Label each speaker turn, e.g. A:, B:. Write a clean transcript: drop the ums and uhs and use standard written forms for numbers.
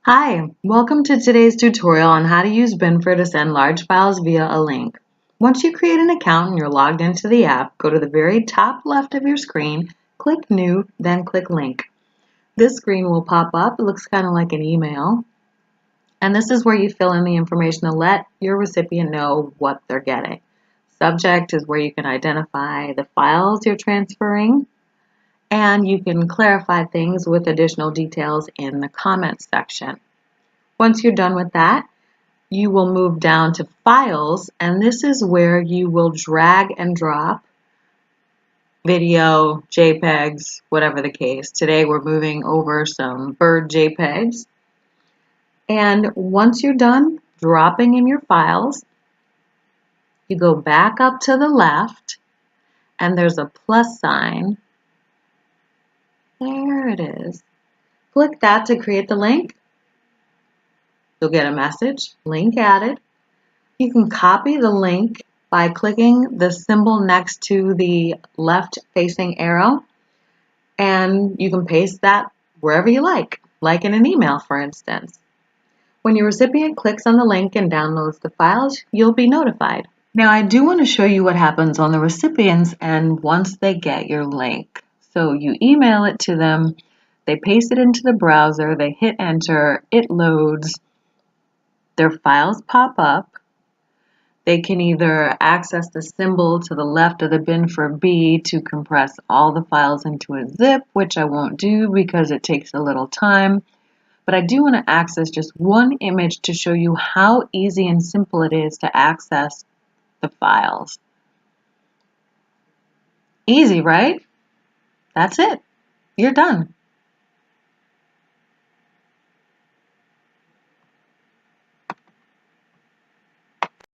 A: Hi, welcome to today's tutorial on how to use Binfer to send large files via a link. Once you create an account and you're logged into the app, go to the very top left of your screen, click New, then click Link. This screen will pop up. It looks kind of like an email. And this is where you fill in the information to let your recipient know what they're getting. Subject is where you can identify the files you're transferring, and you can clarify things with additional details in the comments section. Once you're done with that, you will move down to Files, and this is where you will drag and drop video, JPEGs, whatever the case. Today we're moving over some bird JPEGs. And once you're done dropping in your files, you go back up to the left, and there's a plus sign. There it is. Click that to create the link. You'll get a message, link added. You can copy the link by clicking the symbol next to the left facing arrow, and you can paste that wherever you like in an email, for instance. When your recipient clicks on the link and downloads the files, you'll be notified. Now, I do want to show you what happens on the recipient's end once they get your link. So you email it to them, they paste it into the browser, they hit enter, it loads, their files pop up. They can either access the symbol to the left of the Binfer B to compress all the files into a zip, which I won't do because it takes a little time. But I do want to access just one image to show you how easy and simple it is to access the files. Easy, right? That's it. You're done.